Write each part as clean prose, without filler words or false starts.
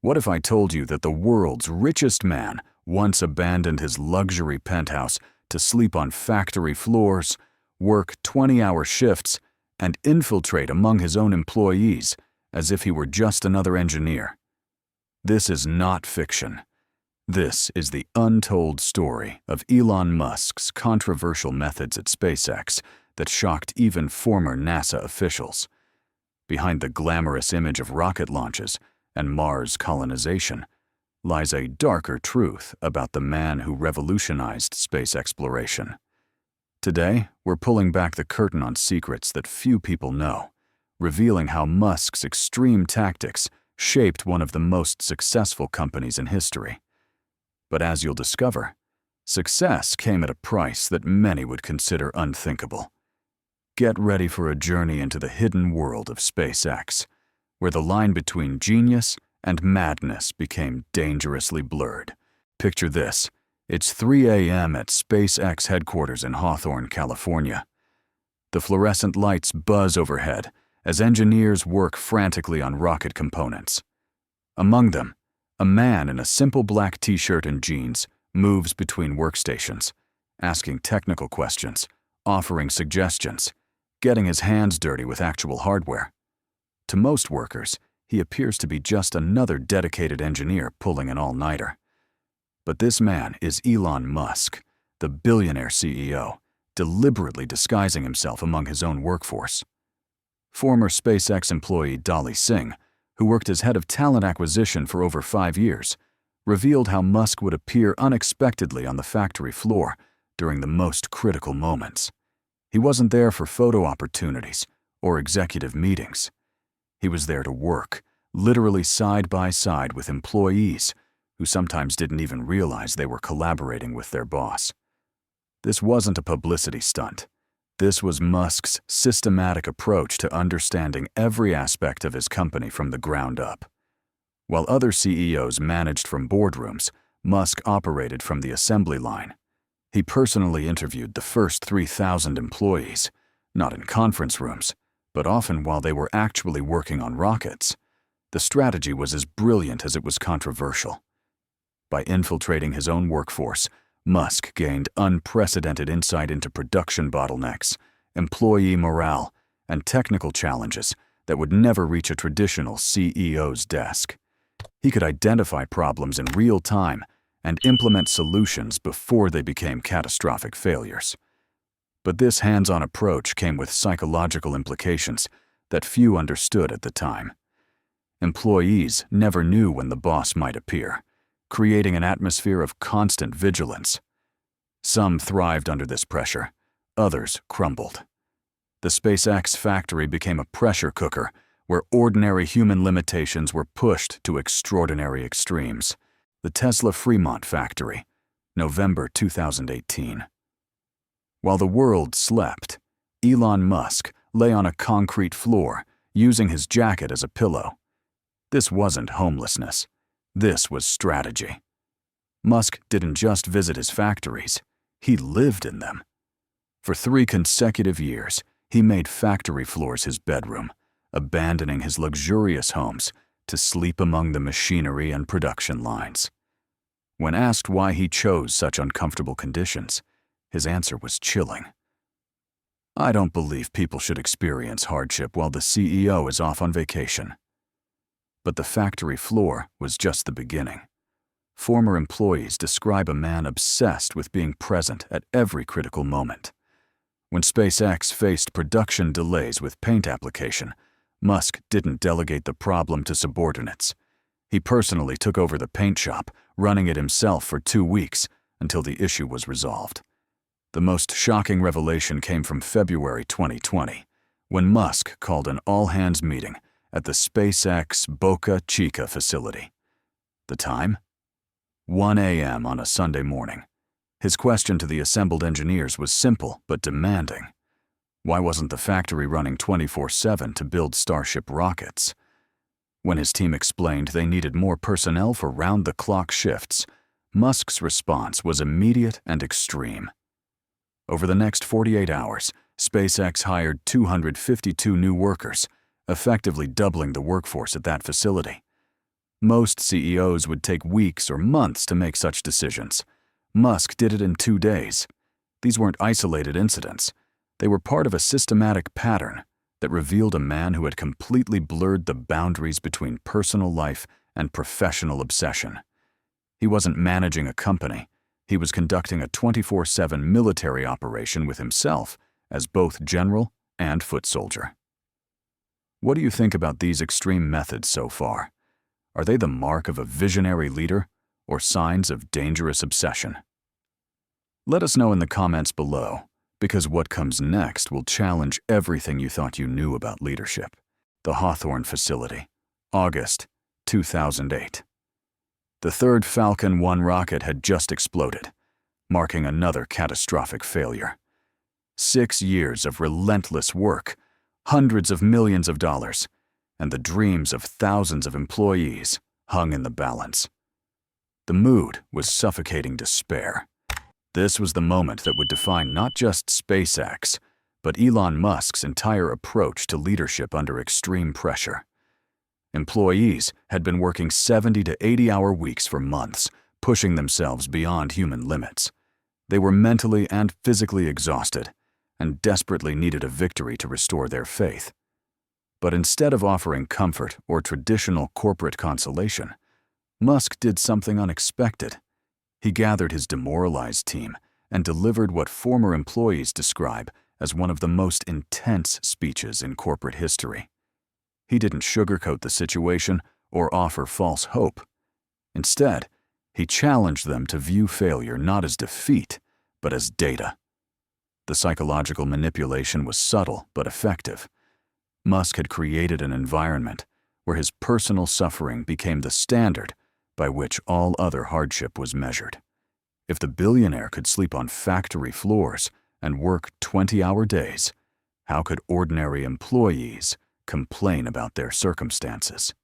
What if I told you that the world's richest man once abandoned his luxury penthouse to sleep on factory floors, work 20-hour shifts, and infiltrate among his own employees as if he were just another engineer? This is not fiction. This is the untold story of Elon Musk's controversial methods at SpaceX that shocked even former NASA officials. Behind the glamorous image of rocket launches and Mars colonization lies a darker truth about the man who revolutionized space exploration. Today, we're pulling back the curtain on secrets that few people know, revealing how Musk's extreme tactics shaped one of the most successful companies in history. But as you'll discover, success came at a price that many would consider unthinkable. Get ready for a journey into the hidden world of SpaceX, where the line between genius and madness became dangerously blurred. Picture this. It's 3 a.m. at SpaceX headquarters in Hawthorne, California. The fluorescent lights buzz overhead as engineers work frantically on rocket components. Among them, a man in a simple black t-shirt and jeans moves between workstations, asking technical questions, offering suggestions, getting his hands dirty with actual hardware. To most workers, he appears to be just another dedicated engineer pulling an all-nighter. But this man is Elon Musk, the billionaire CEO, deliberately disguising himself among his own workforce. Former SpaceX employee Dolly Singh, who worked as head of talent acquisition for over 5 years, revealed how Musk would appear unexpectedly on the factory floor during the most critical moments. He wasn't there for photo opportunities or executive meetings. He was there to work, literally side by side with employees who sometimes didn't even realize they were collaborating with their boss. This wasn't a publicity stunt. This was Musk's systematic approach to understanding every aspect of his company from the ground up. While other CEOs managed from boardrooms, Musk operated from the assembly line. He personally interviewed the first 3,000 employees, not in conference rooms, but often while they were actually working on rockets. The strategy was as brilliant as it was controversial. By infiltrating his own workforce, Musk gained unprecedented insight into production bottlenecks, employee morale, and technical challenges that would never reach a traditional CEO's desk. He could identify problems in real time and implement solutions before they became catastrophic failures. But this hands-on approach came with psychological implications that few understood at the time. Employees never knew when the boss might appear, creating an atmosphere of constant vigilance. Some thrived under this pressure, others crumbled. The SpaceX factory became a pressure cooker where ordinary human limitations were pushed to extraordinary extremes. The Tesla Fremont factory, November 2018. While the world slept, Elon Musk lay on a concrete floor, using his jacket as a pillow. This wasn't homelessness. This was strategy. Musk didn't just visit his factories, he lived in them. For 3 consecutive years, he made factory floors his bedroom, abandoning his luxurious homes to sleep among the machinery and production lines. When asked why he chose such uncomfortable conditions, his answer was chilling. "I don't believe people should experience hardship while the CEO is off on vacation." But the factory floor was just the beginning. Former employees describe a man obsessed with being present at every critical moment. When SpaceX faced production delays with paint application, Musk didn't delegate the problem to subordinates. He personally took over the paint shop, running it himself for 2 weeks until the issue was resolved. The most shocking revelation came from February 2020, when Musk called an all-hands meeting at the SpaceX Boca Chica facility. The time? 1 a.m. on a Sunday morning. His question to the assembled engineers was simple but demanding. Why wasn't the factory running 24/7 to build Starship rockets? When his team explained they needed more personnel for round-the-clock shifts, Musk's response was immediate and extreme. Over the next 48 hours, SpaceX hired 252 new workers, effectively doubling the workforce at that facility. Most CEOs would take weeks or months to make such decisions. Musk did it in 2 days. These weren't isolated incidents. They were part of a systematic pattern that revealed a man who had completely blurred the boundaries between personal life and professional obsession. He wasn't managing a company. He was conducting a 24/7 military operation with himself as both general and foot soldier. What do you think about these extreme methods so far? Are they the mark of a visionary leader or signs of dangerous obsession? Let us know in the comments below, because what comes next will challenge everything you thought you knew about leadership. The Hawthorne facility, August 2008. The third Falcon 1 rocket had just exploded, marking another catastrophic failure. 6 years of relentless work, hundreds of millions of dollars, and the dreams of thousands of employees hung in the balance. The mood was suffocating despair. This was the moment that would define not just SpaceX, but Elon Musk's entire approach to leadership under extreme pressure. Employees had been working 70 to 80-hour weeks for months, pushing themselves beyond human limits. They were mentally and physically exhausted, and desperately needed a victory to restore their faith. But instead of offering comfort or traditional corporate consolation, Musk did something unexpected. He gathered his demoralized team and delivered what former employees describe as one of the most intense speeches in corporate history. He didn't sugarcoat the situation or offer false hope. Instead, he challenged them to view failure not as defeat, but as data. The psychological manipulation was subtle but effective. Musk had created an environment where his personal suffering became the standard by which all other hardship was measured. If the billionaire could sleep on factory floors and work 20-hour days, how could ordinary employees complain about their circumstances?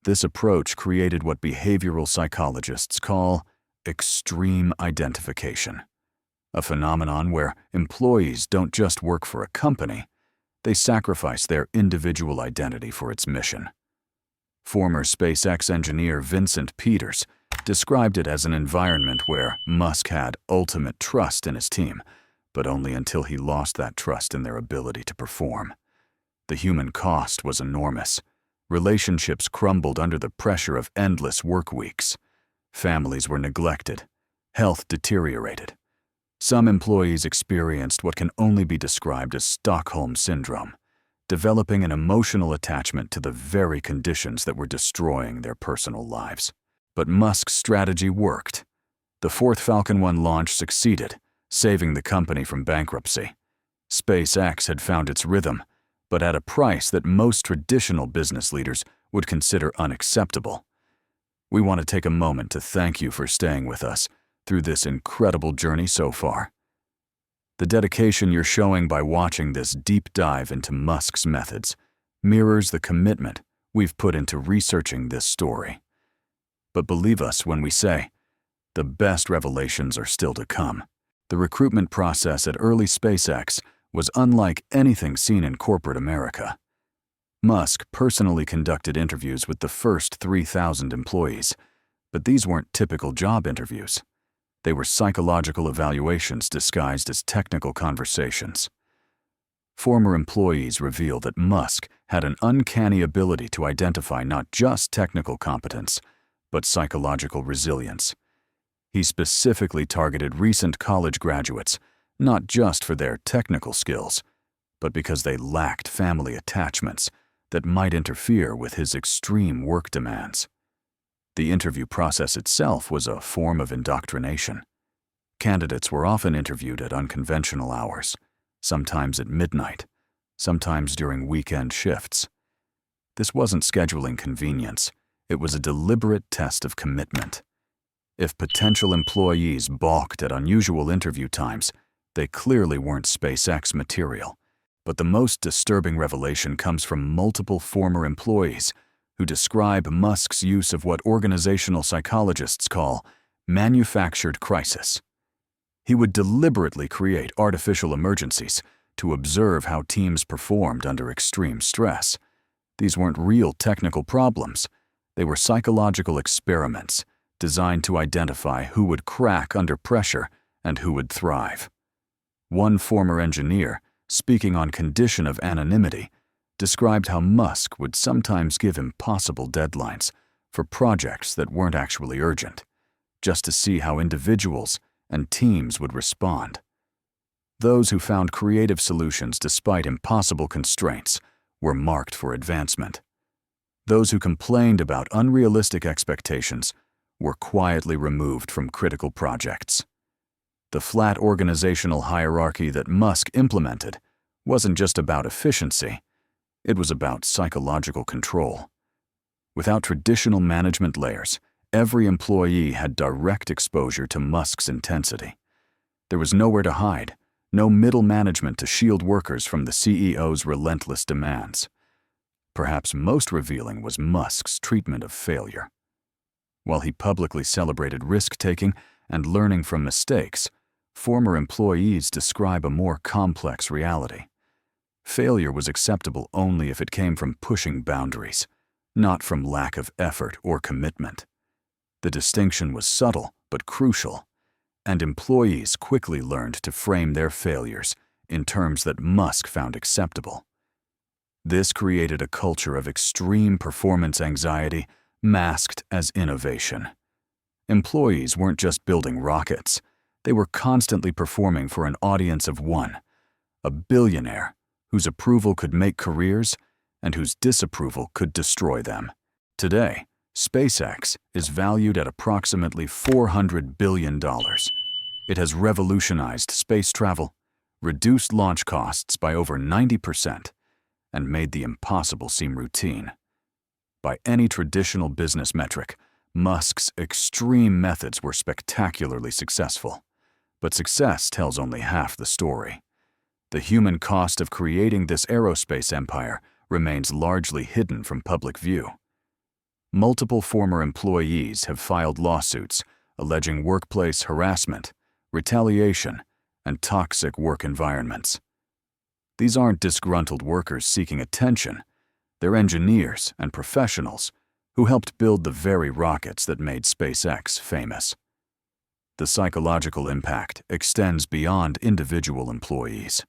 This approach created what behavioral psychologists call extreme identification, a phenomenon where employees don't just work for a company, they sacrifice their individual identity for its mission. Former SpaceX engineer Vincent Peters described it as an environment where Musk had ultimate trust in his team, but only until he lost that trust in their ability to perform. The human cost was enormous. Relationships crumbled under the pressure of endless work weeks. Families were neglected. Health deteriorated. Some employees experienced what can only be described as Stockholm Syndrome, developing an emotional attachment to the very conditions that were destroying their personal lives. But Musk's strategy worked. The fourth Falcon 1 launch succeeded, saving the company from bankruptcy. SpaceX had found its rhythm, but at a price that most traditional business leaders would consider unacceptable. We want to take a moment to thank you for staying with us through this incredible journey so far. The dedication you're showing by watching this deep dive into Musk's methods mirrors the commitment we've put into researching this story. But believe us when we say, the best revelations are still to come. The recruitment process at early SpaceX was unlike anything seen in corporate America. Musk personally conducted interviews with the first 3,000 employees, but these weren't typical job interviews. They were psychological evaluations disguised as technical conversations. Former employees revealed that Musk had an uncanny ability to identify not just technical competence, but psychological resilience. He specifically targeted recent college graduates, not just for their technical skills, but because they lacked family attachments that might interfere with his extreme work demands. The interview process itself was a form of indoctrination. Candidates were often interviewed at unconventional hours, sometimes at midnight, sometimes during weekend shifts. This wasn't scheduling convenience, it was a deliberate test of commitment. If potential employees balked at unusual interview times, they clearly weren't SpaceX material. But the most disturbing revelation comes from multiple former employees who describe Musk's use of what organizational psychologists call manufactured crisis. He would deliberately create artificial emergencies to observe how teams performed under extreme stress. These weren't real technical problems. They were psychological experiments designed to identify who would crack under pressure and who would thrive. One former engineer, speaking on condition of anonymity, described how Musk would sometimes give impossible deadlines for projects that weren't actually urgent, just to see how individuals and teams would respond. Those who found creative solutions despite impossible constraints were marked for advancement. Those who complained about unrealistic expectations were quietly removed from critical projects. The flat organizational hierarchy that Musk implemented wasn't just about efficiency, it was about psychological control. Without traditional management layers, every employee had direct exposure to Musk's intensity. There was nowhere to hide, no middle management to shield workers from the CEO's relentless demands. Perhaps most revealing was Musk's treatment of failure. While he publicly celebrated risk-taking and learning from mistakes, former employees describe a more complex reality. Failure was acceptable only if it came from pushing boundaries, not from lack of effort or commitment. The distinction was subtle but crucial, and employees quickly learned to frame their failures in terms that Musk found acceptable. This created a culture of extreme performance anxiety masked as innovation. Employees weren't just building rockets, they were constantly performing for an audience of one, a billionaire whose approval could make careers and whose disapproval could destroy them. Today, SpaceX is valued at approximately $400 billion. It has revolutionized space travel, reduced launch costs by over 90%, and made the impossible seem routine. By any traditional business metric, Musk's extreme methods were spectacularly successful. But success tells only half the story. The human cost of creating this aerospace empire remains largely hidden from public view. Multiple former employees have filed lawsuits alleging workplace harassment, retaliation, and toxic work environments. These aren't disgruntled workers seeking attention. They're engineers and professionals who helped build the very rockets that made SpaceX famous. The psychological impact extends beyond individual employees.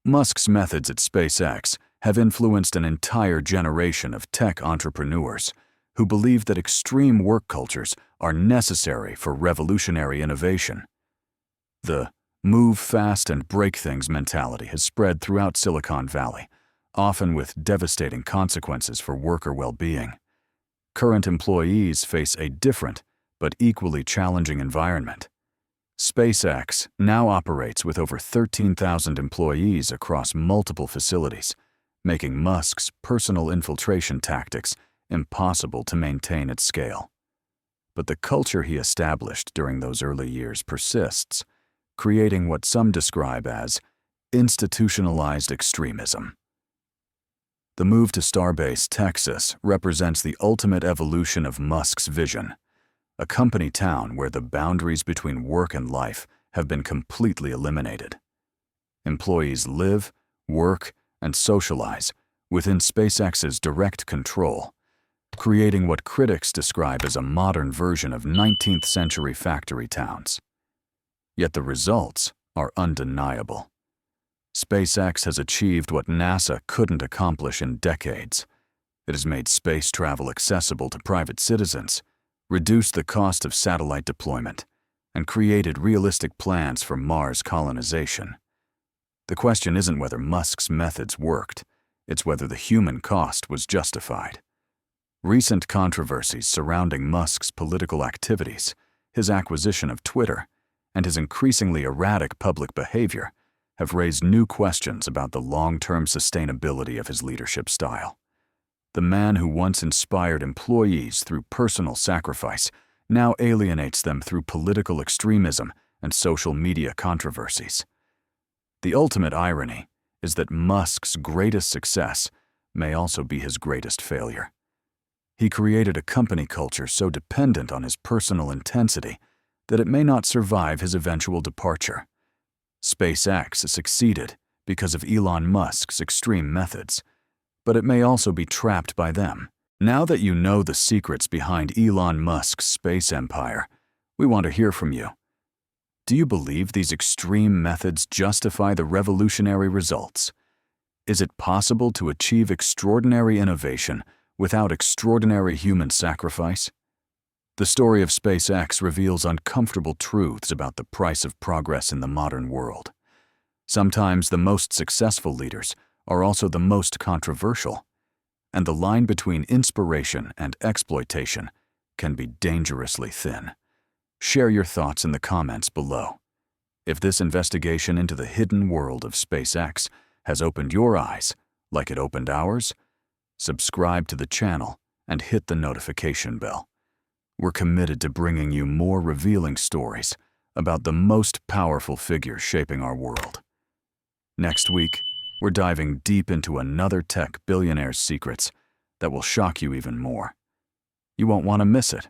Musk's methods at SpaceX have influenced an entire generation of tech entrepreneurs who believe that extreme work cultures are necessary for revolutionary innovation. The move fast and break things mentality has spread throughout Silicon Valley, often with devastating consequences for worker well-being. Current employees face a different but equally challenging environment. SpaceX now operates with over 13,000 employees across multiple facilities, making Musk's personal infiltration tactics impossible to maintain at scale. But the culture he established during those early years persists, creating what some describe as institutionalized extremism. The move to Starbase, Texas, represents the ultimate evolution of Musk's vision, a company town where the boundaries between work and life have been completely eliminated. Employees live, work, and socialize within SpaceX's direct control, creating what critics describe as a modern version of 19th-century factory towns. Yet the results are undeniable. SpaceX has achieved what NASA couldn't accomplish in decades. It has made space travel accessible to private citizens, reduced the cost of satellite deployment, and created realistic plans for Mars colonization. The question isn't whether Musk's methods worked, it's whether the human cost was justified. Recent controversies surrounding Musk's political activities, his acquisition of Twitter, and his increasingly erratic public behavior have raised new questions about the long-term sustainability of his leadership style. The man who once inspired employees through personal sacrifice now alienates them through political extremism and social media controversies. The ultimate irony is that Musk's greatest success may also be his greatest failure. He created a company culture so dependent on his personal intensity that it may not survive his eventual departure. SpaceX succeeded because of Elon Musk's extreme methods, but it may also be trapped by them Now that you know the secrets behind Elon Musk's space empire, we want to hear from you. Do you believe these extreme methods justify the revolutionary results? Is it possible to achieve extraordinary innovation without extraordinary human sacrifice? The story of SpaceX reveals uncomfortable truths about the price of progress in the modern world. Sometimes the most successful leaders are also the most controversial, and the line between inspiration and exploitation can be dangerously thin. Share your thoughts in the comments below. If this investigation into the hidden world of SpaceX has opened your eyes, like it opened ours, subscribe to the channel and hit the notification bell. We're committed to bringing you more revealing stories about the most powerful figures shaping our world. Next week, we're diving deep into another tech billionaire's secrets that will shock you even more. You won't want to miss it.